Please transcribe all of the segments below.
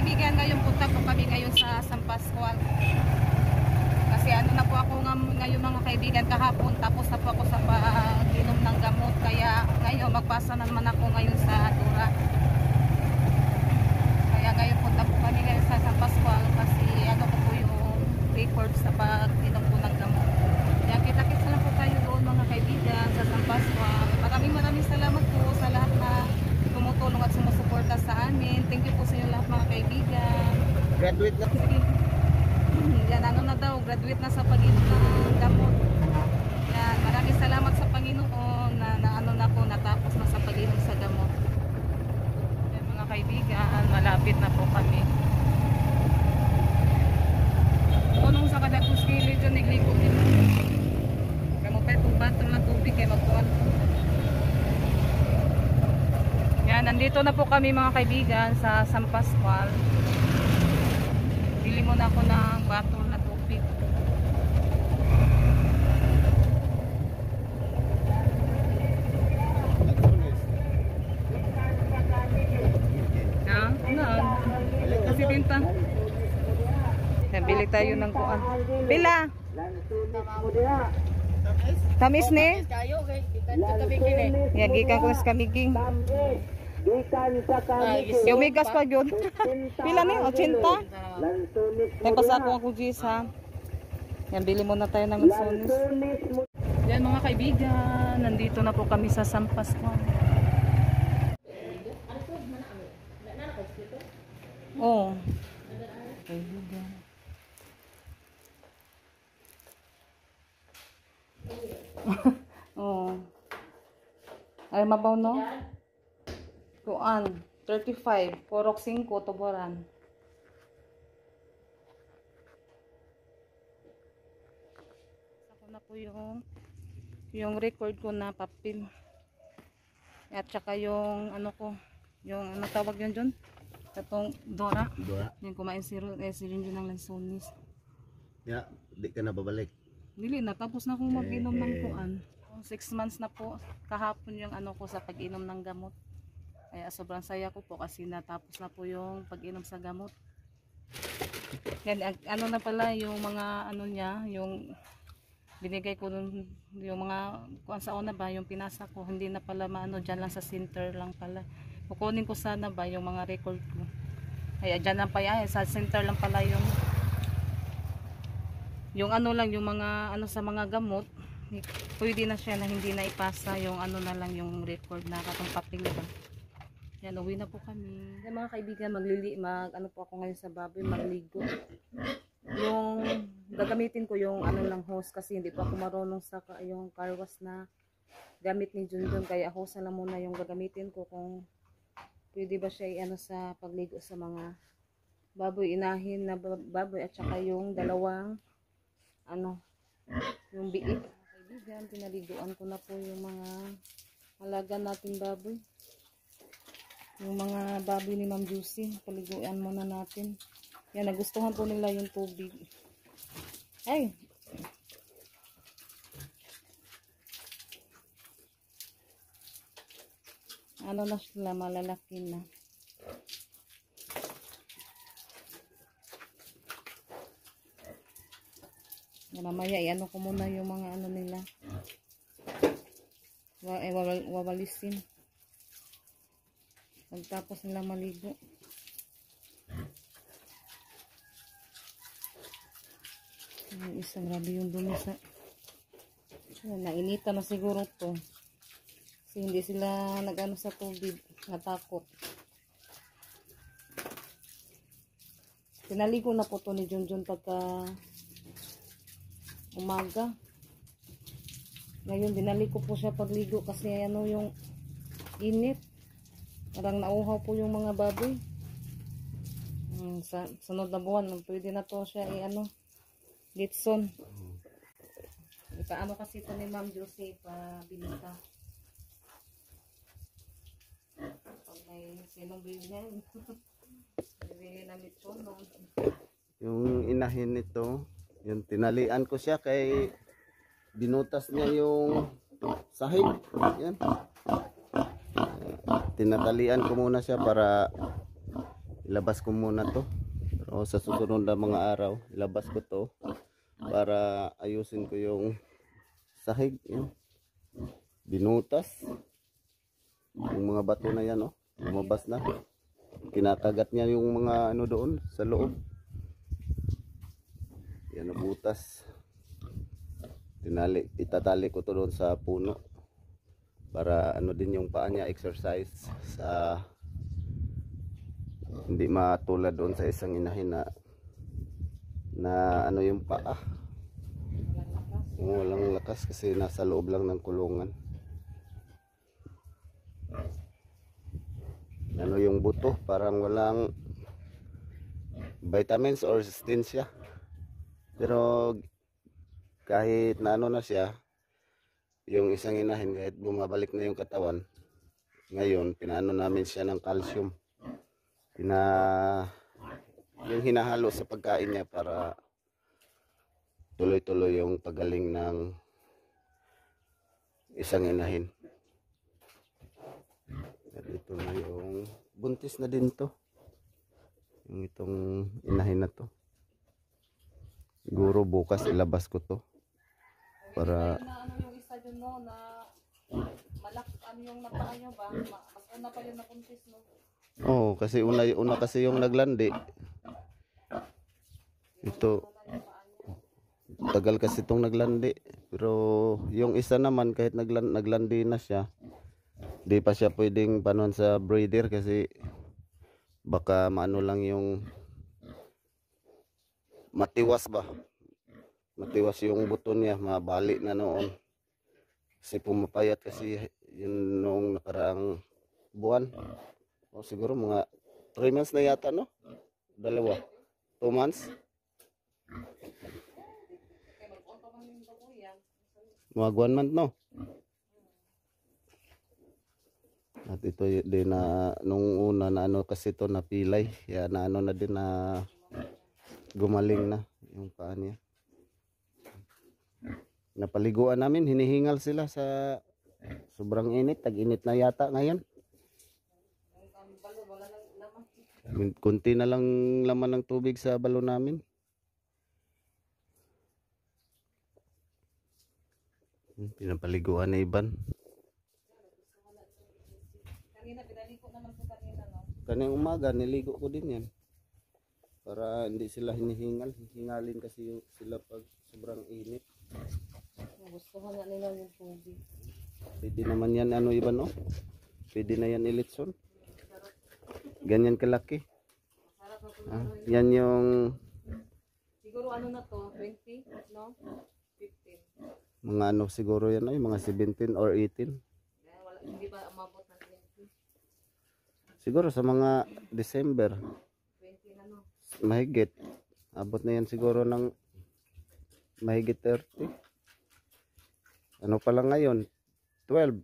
kaibigan, ngayon punta po kami ngayon sa San Pascual. Kasi ano na po ako ngayon mga kaibigan, kahapon tapos na po ako sa pag-inom ng gamot. Kaya ngayon magpasa naman ako ngayon sa Dura. Kaya ngayon punta po kami ngayon sa San Pascual kasi ano ko po yung record sa pag-inom po ng gamot. Kaya kita-kits lang po tayo doon mga kaibigan sa San Pascual. Maraming salamat po sa lahat na tumutulong at sumusuporta sa amin. Thank you po sa inyo lahat mga kaibigan. Graduate na. Yan, ano na daw, graduate na sa pag-inom ng gamot. Yan, maraming salamat sa Panginoon na ano na po, natapos na sa pag-inom sa gamot. Yan mga kaibigan, malapit na po kami. Nung sa kadakos kilid yun, nagligo din. Kamo pa itong batong na tubig kaya magpuan. Yan, nandito na po kami mga kaibigan sa San Pascual. Bili muna ako ng batol na tubig. Kasi binta. Yan, bili tayo ng kuan. Pila? Tamis ni? Yan, gikan ko sa kamiging. Yung migas pa yun. Pila ni? 80? May pasa ako Gis ha. Yan, bili muna tayo ng lansones. Yan mga kaibigan, nandito na po kami sa San Pascual. Oh. Kaibigan. Oh. Ay mabaw no? Kuan, 35, porok 5, tuboran. Ako na po yung record ko na papel. At saka yung ano ko, yung ano tawag yun dyan? Katong Dora. Yung kumain si Rinjo ng lansones. Ya, di ka na babalik. Dili na, tapos na akong mag-inom ng kuan. 6 months na po kahapon yung ano ko sa pag-inom ng gamot. Kaya sobrang saya ko po kasi natapos na po yung pag-inom sa gamot. Yan, ano na pala yung mga ano niya, yung binigay ko dun, yung mga kuan sa una ba, yung pinasa ko, hindi na pala maano, dyan lang sa center lang pala. Kukunin ko sana ba yung mga record ko. Kaya dyan lang pa yan, sa center lang pala yung ano lang, yung mga ano sa mga gamot. Pwede na siya na hindi na ipasa, yung ano na lang yung record na katong papel ba. Yan, uwi na po kami. Yan mga kaibigan, ano po ako ngayon sa baboy, magligo. Yung gagamitin ko yung ano lang hose kasi hindi pa ako marunong sa yung car wash na gamit ni Junjun, kaya hose lang muna yung gagamitin ko kung pwede ba siya ano sa pagligo sa mga baboy, inahin na baboy at saka yung dalawang ano, yung biik. Kaibigan, pinaliguan ko na po yung mga alaga natin baboy. Yung mga baboy ni Ma'am Juicy, paliguan muna natin. Yan, nagustuhan po nila yung tubig. Ay! Ano na sila, malalaki na. Mamaya, ano ko muna yung mga ano nila. Wawalisin. Pagtapos nila maligo. Yung isang grabe yung dumi sa... Nainitan na siguro to. Kasi hindi sila nag-ano sa tubig. Natakot. Pinaligo na po to ni Junjun pagka umaga. Ngayon dinali ko po siya pagligo kasi ano yung init. Parang nauhaw po yung mga baboy. Sa sunod na buwan, pwede na to siya i-ano, Litson. Ipaano kasi ito ni Ma'am Josie pa binita. Pag may sinong bibili niya, bibili na Litson. No? Yung inahin nito, yung tinalian ko siya kay binutas niya yung sahig. Yan. Tinatalian ko muna siya para ilabas ko muna to. Pero sa susunod na mga araw, ilabas ko to para ayusin ko yung sahig. Yan. Binutas. Yung mga bato na yan, oh, lumabas na. Kinakagat niya yung mga ano doon sa loob. Yan, nabutas. Itatali ko to doon sa puno para ano din yung paa niya, exercise sa hindi matulad doon sa isang inahin na ano yung paa. Walang lakas kasi nasa loob lang ng kulungan. Ano yung buto, parang walang vitamins or sustansya. Pero kahit na ano na siya, yung isang inahin, kahit bumabalik na yung katawan, ngayon pinaano namin siya ng calcium. Yung hinahalo sa pagkain niya para tuloy-tuloy yung pagaling ng isang inahin. At ito na yung buntis na din to, yung itong inahin na to. Siguro bukas ilabas ko to para na ano yung isa dun, no, na ano yung napaa nyo ba? Mas una pa yung napuntis, no? Oo, kasi una kasi yung naglandi. Ito tagal kasi itong naglandi. Pero yung isa naman kahit naglandi na siya, di pa siya pwedeng panuan sa breeder kasi baka maano lang yung matiwas ba. Matiwas yung buto niya, mabali na noon. Kasi pumapayat kasi yun noong nakaraang buwan. O siguro mga 3 months na yata, no? Dalawa. 2 months. Mga 1 month, no? At ito din na nung una na ano kasi ito napilay. Kaya na ano na din na gumaling na yung paa niya. Napaliguan namin, hinihingal sila sa sobrang init. Tag-init na yata ngayon. Kunti na lang laman ng tubig sa balon namin. Pinapaliguan na Iban. Kanina, pinaligo naman po kanina, no? Kanina umaga, niligo ko din yan. Para hindi sila hinihingal. Hihingalin kasi sila pag sobrang init. Gusto ko na nila yung tubig. Pwede naman yan, ano Iban, no? Pwede na yan ilitson. Ganyan kalaki. Yan yung siguro ano na to, 20, no? 15. mga ano siguro yan ay mga 17 or 18. Wala, hindi ba umabot ng 20? Siguro sa mga December 20 na, no? mahigit. Abot na yan siguro ng mahigit 30. Ano pa lang ngayon? 12.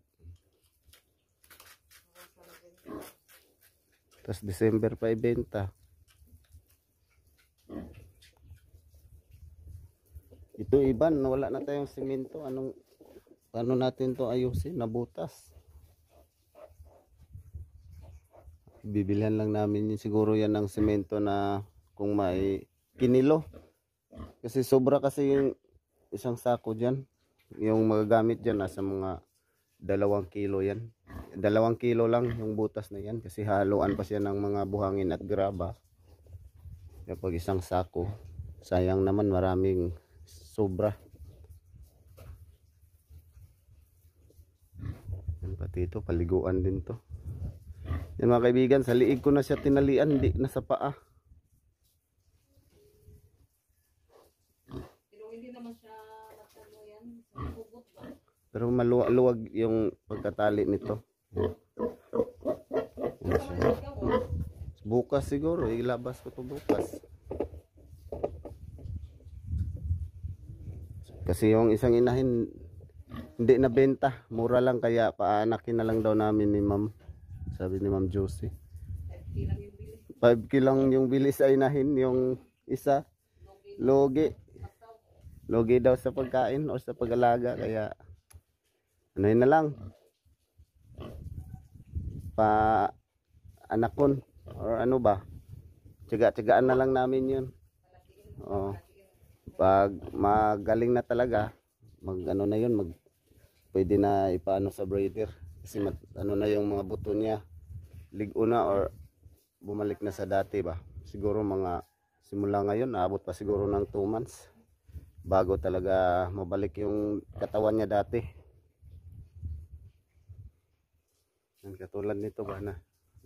Tapos December pa ibenta. Ito Iban, wala na tayong simento. Paano natin to ayusin? Nabutas. Bibilhan lang namin yun. Siguro yan ng simento na kung may kinilo. Kasi sobra kasi yung isang sako dyan. Yung magagamit dyan nasa mga 2 kilo yan. 2 kilo lang yung butas na yan. Kasi haluan pa siya ng mga buhangin at graba. Kapag isang sako, sayang naman maraming sobra. Yan, pati ito, paliguan din to. Yan mga kaibigan, sa liig ko na siya tinalian, hindi na sa paa. Pero hindi naman siya matalo yan. Hugot ba? Pero maluwag yung pagkatali nito. Yan siya. Bukas siguro, ilabas ko to bukas. Kasi yung isang inahin hindi na benta, mura lang kaya paanakin na lang daw namin ni Ma'am. Sabi ni Ma'am Josie. 5 kilang yung bili sa inahin, yung isa logi. Logi daw sa pagkain o sa pag-alaga kaya ano na lang. Pa anakon or ano ba? Tiyaga-tiyagaan na lang namin yun. Oo. Pag magaling na talaga, mag ano na yun, pwede na ipaano sa breeder. Kasi ano na yung mga buto niya. Ligo na or bumalik na sa dati ba. Siguro mga simula ngayon, naabot pa siguro ng 2 months. Bago talaga mabalik yung katawan niya dati. Yan, katulad nito ba na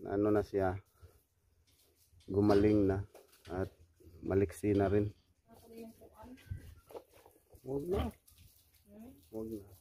ano na siya, gumaling na at maliksi na rin. Huwag na. Huwag na.